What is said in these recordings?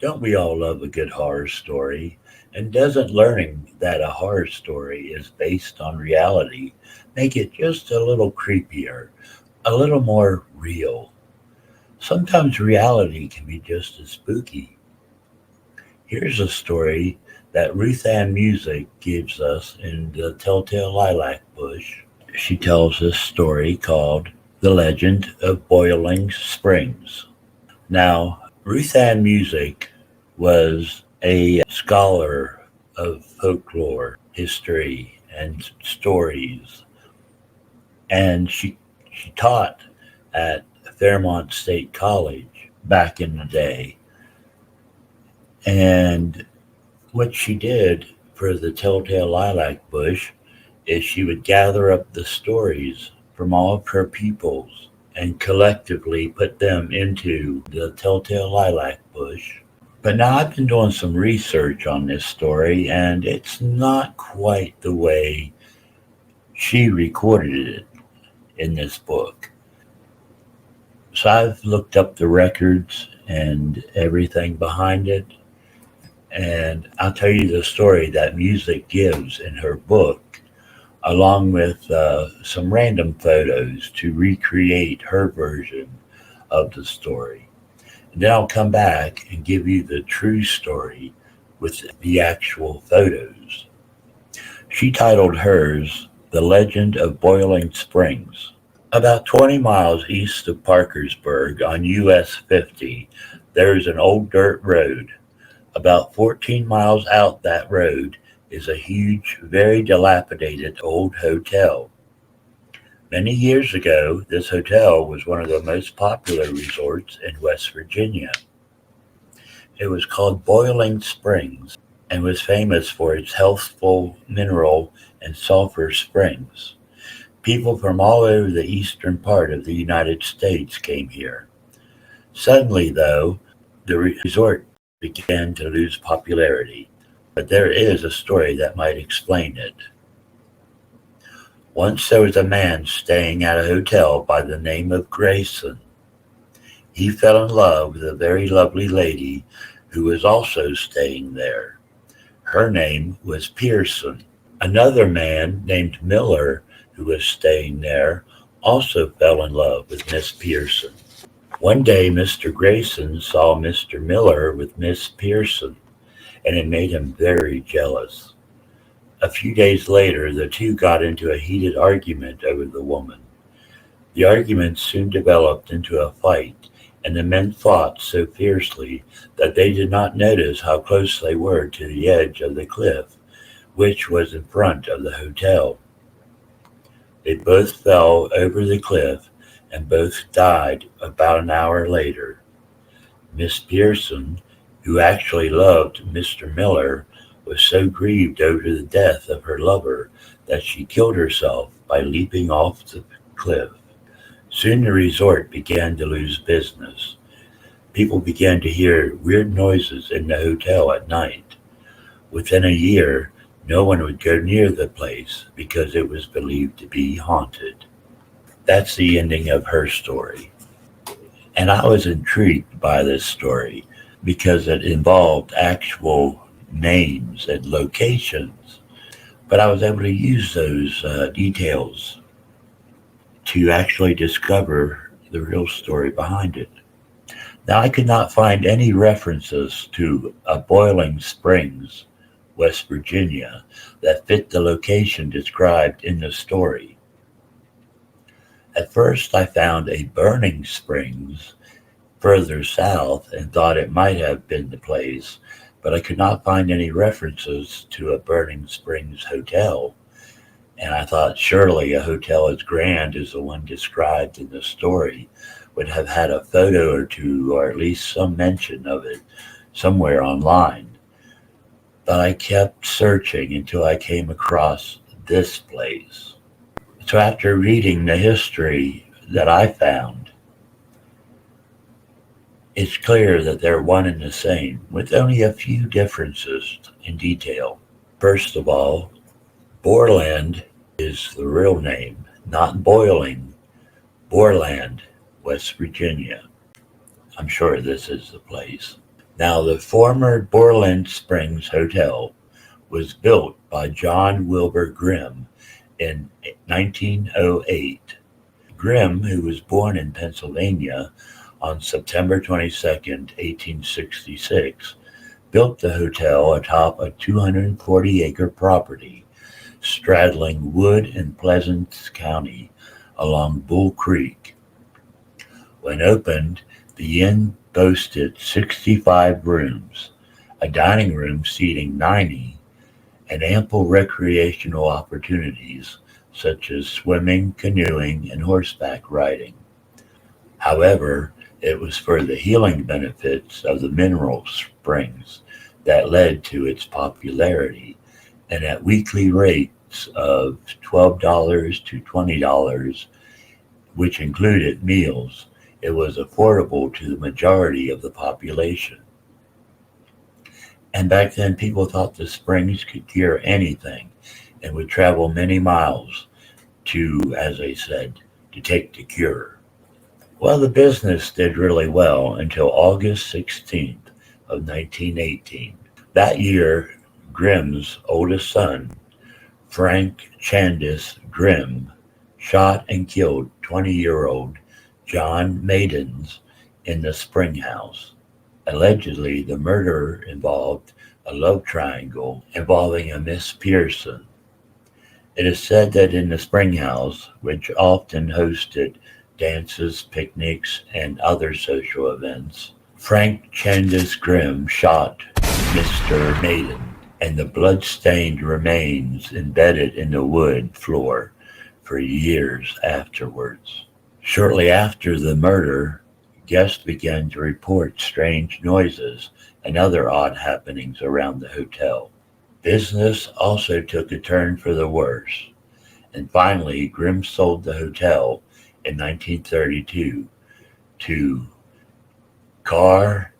Don't we all love a good horror story? And doesn't learning that a horror story is based on reality make it just a little creepier, a little more real? Sometimes reality can be just as spooky. Here's a story that Ruth Ann Music gives us in the Telltale Lilac Bush. She tells this story called The Legend of Boiling Springs. Now, Ruth Ann Music was a scholar of folklore, history, and stories, and she taught at Fairmont State College back in the day. And what she did for the Telltale Lilac Bush is she would gather up the stories from all of her pupils and collectively put them into the Telltale Lilac Bush. But now I've been doing some research on this story, and it's not quite the way she recorded it in this book. So I've looked up the records and everything behind it, and I'll tell you the story that Music gives in her book, along with some random photos to recreate her version of the story. And then I'll come back and give you the true story with the actual photos. She titled hers The Legend of Boiling Springs. About 20 miles east of Parkersburg on US 50, there is an old dirt road. About 14 miles out that road is a huge, very dilapidated old hotel. Many years ago, this hotel was one of the most popular resorts in West Virginia. It was called Boiling Springs and was famous for its healthful mineral and sulfur springs. People from all over the eastern part of the United States came here. Suddenly, though, the resort began to lose popularity, but there is a story that might explain it. Once there was a man staying at a hotel by the name of Grayson. He fell in love with a very lovely lady who was also staying there. Her name was Pearson. Another man named Miller, who was staying there, also fell in love with Miss Pearson. One day, Mr. Grayson saw Mr. Miller with Miss Pearson, and it made him very jealous. A few days later, the two got into a heated argument over the woman. The argument soon developed into a fight, and the men fought so fiercely that they did not notice how close they were to the edge of the cliff, which was in front of the hotel. They both fell over the cliff and both died about an hour later. Miss Pearson, who actually loved Mr. Miller, was so grieved over the death of her lover that she killed herself by leaping off the cliff. Soon the resort began to lose business. People began to hear weird noises in the hotel at night. Within a year, no one would go near the place because it was believed to be haunted. That's the ending of her story. And I was intrigued by this story because it involved actual names and locations, but I was able to use those details to actually discover the real story behind it. Now, I could not find any references to a Boiling Springs, West Virginia, that fit the location described in the story. At first, I found a Burning Springs further south and thought it might have been the place, but I could not find any references to a Burning Springs hotel. And I thought surely a hotel as grand as the one described in the story would have had a photo or two, or at least some mention of it somewhere online. But I kept searching until I came across this place. So after reading the history that I found, it's clear that they're one and the same, with only a few differences in detail. First of all, Borland is the real name, not Boiling. Borland, West Virginia. I'm sure this is the place. Now, the former Borland Springs Hotel was built by John Wilbur Grimm in 1908. Grimm, who was born in Pennsylvania on September 22nd, 1866, built the hotel atop a 240-acre property straddling Wood and Pleasant County along Bull Creek. When opened, the inn boasted 65 rooms, a dining room seating 90, and ample recreational opportunities such as swimming, canoeing, and horseback riding. However, it was for the healing benefits of the mineral springs that led to its popularity, and at weekly rates of $12 to $20, which included meals, it was affordable to the majority of the population. And back then, people thought the springs could cure anything and would travel many miles to, as I said, to take the cure. Well, the business did really well until August 16th of 1918. That year, Grimm's oldest son, Frank Chandis Grimm, shot and killed 20-year-old John Maidens in the spring house. Allegedly, the murder involved a love triangle involving a Miss Pearson. It is said that in the spring house, which often hosted dances, picnics, and other social events, Frank Chandis Grimm shot Mr. Maiden, and the blood-stained remains embedded in the wood floor for years afterwards. Shortly after the murder, guests began to report strange noises and other odd happenings around the hotel. Business also took a turn for the worse, and finally Grimm sold the hotel in 1932 to Carr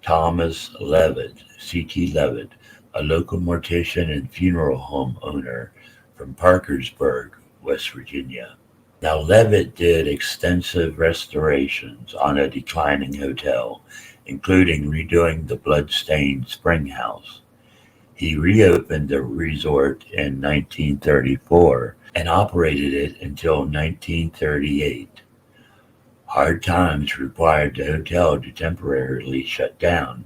Thomas Levitt, C.T. Levitt, a local mortician and funeral home owner from Parkersburg, West Virginia. Now, Levitt did extensive restorations on a declining hotel, including redoing the blood-stained spring house. He reopened the resort in 1934 and operated it until 1938. Hard times required the hotel to temporarily shut down,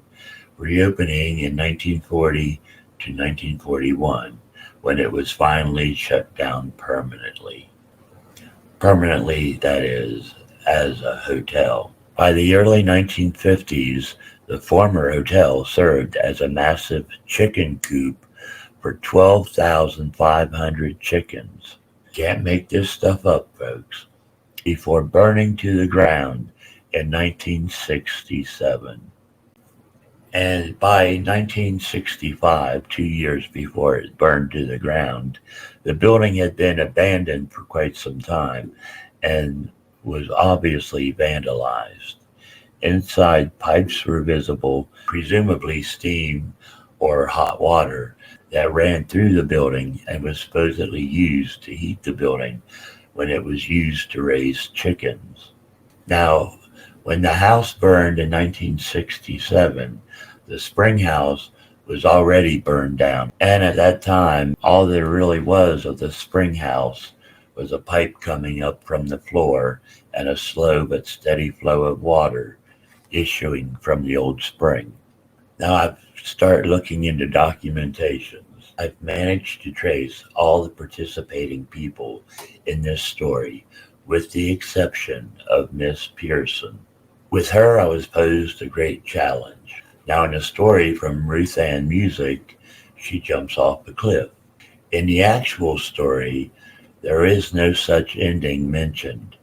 reopening in 1940 to 1941, when it was finally shut down permanently. Permanently, that is, as a hotel. By the early 1950s, the former hotel served as a massive chicken coop for 12,500 chickens. Can't make this stuff up, folks. Before burning to the ground in 1967. And by 1965, 2 years before it burned to the ground, the building had been abandoned for quite some time and was obviously vandalized. Inside, pipes were visible, presumably steam or hot water, that ran through the building and was supposedly used to heat the building when it was used to raise chickens. Now, when the house burned in 1967, the spring house was already burned down. And at that time, all there really was of the spring house was a pipe coming up from the floor and a slow but steady flow of water issuing from the old spring. Now I've started looking into documentations. I've managed to trace all the participating people in this story, with the exception of Miss Pearson. With her, I was posed a great challenge. Now, in a story from Ruth Ann Music, she jumps off the cliff. In the actual story, there is no such ending mentioned.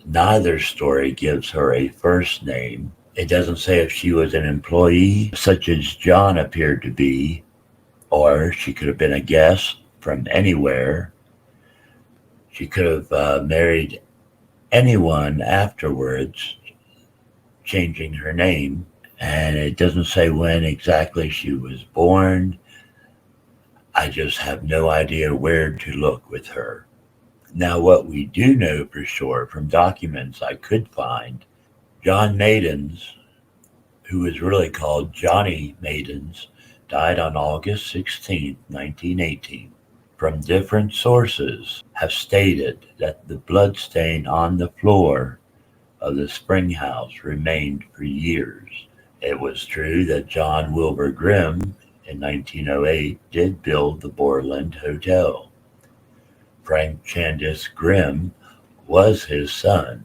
Neither story gives her a first name. It doesn't say if she was an employee, such as John appeared to be, or she could have been a guest from anywhere. She could have married anyone afterwards, changing her name. And it doesn't say when exactly she was born. I just have no idea where to look with her. Now, what we do know for sure from documents I could find, John Maidens, who was really called Johnny Maidens, died on August 16, 1918. From different sources have stated that the blood stain on the floor of the spring house remained for years. It was true that John Wilbur Grimm in 1908 did build the Borland Hotel. Frank Chandis Grimm was his son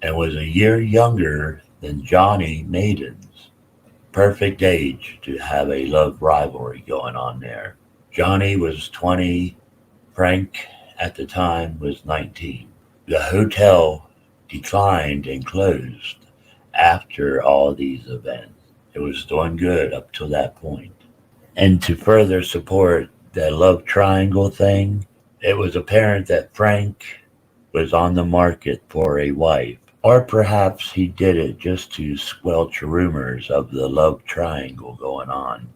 and was a year younger than Johnny Maidens. Perfect age to have a love rivalry going on there. Johnny was 20, Frank at the time was 19. The hotel declined and closed after all these events. It was doing good up to that point. And to further support the love triangle thing, it was apparent that Frank was on the market for a wife. Or perhaps he did it just to squelch rumors of the love triangle going on.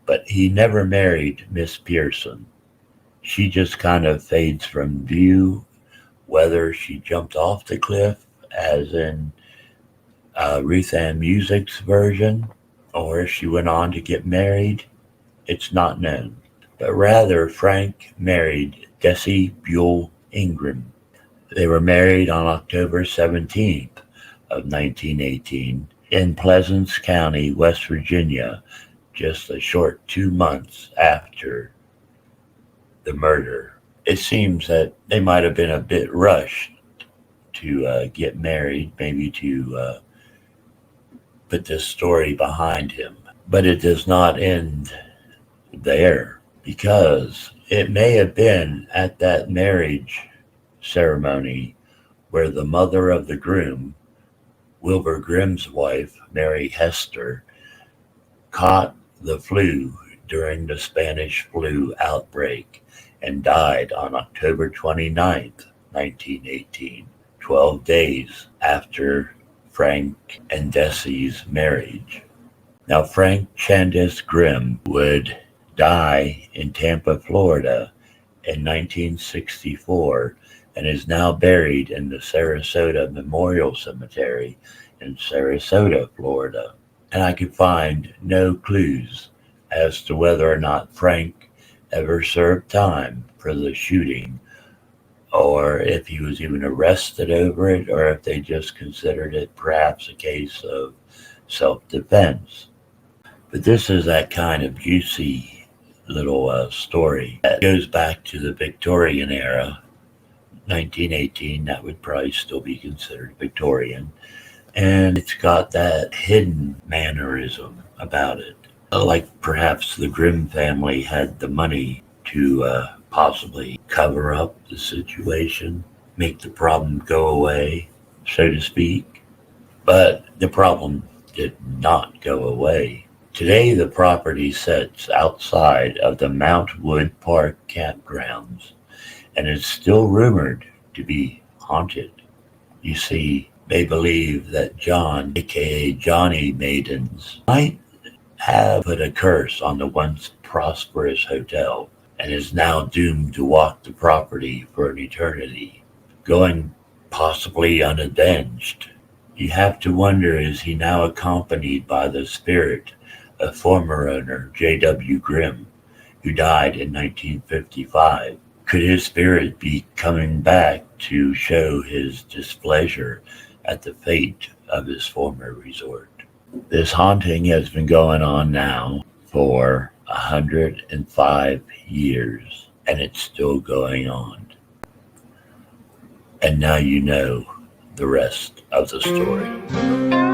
But he never married Miss Pearson. She just kind of fades from view, whether she jumped off the cliff, as in Ruth Ann Music's version, or if she went on to get married, it's not known. But rather, Frank married Desi Buell Ingram. They were married on October 17th of 1918 in Pleasants County, West Virginia, just a short 2 months after the murder. It seems that they might have been a bit rushed to get married, maybe to put this story behind him. But it does not end there, because it may have been at that marriage ceremony where the mother of the groom, Wilbur Grimm's wife, Mary Hester, caught the flu during the Spanish flu outbreak and died on October 29th, 1918, 12 days after Frank and Desi's marriage. Now, Frank Chandis Grimm would die in Tampa, Florida in 1964 and is now buried in the Sarasota Memorial Cemetery in Sarasota, Florida. And I could find no clues as to whether or not Frank ever served time for the shooting, or if he was even arrested over it, or if they just considered it perhaps a case of self-defense. But this is that kind of juicy little story that goes back to the Victorian era, 1918. That would probably still be considered Victorian. And it's got that hidden mannerism about it. Like perhaps the Grimm family had the money to possibly cover up the situation, make the problem go away, so to speak. But the problem did not go away. Today, the property sits outside of the Mount Wood Park campgrounds and is still rumored to be haunted. You see, they believe that John, aka Johnny Maidens, might have put a curse on the once prosperous hotel and is now doomed to walk the property for an eternity, going possibly unavenged. You have to wonder, is he now accompanied by the spirit of former owner J.W. Grimm, who died in 1955? Could his spirit be coming back to show his displeasure at the fate of his former resort? This haunting has been going on now for 105 years, and it's still going on. And now you know the rest of the story.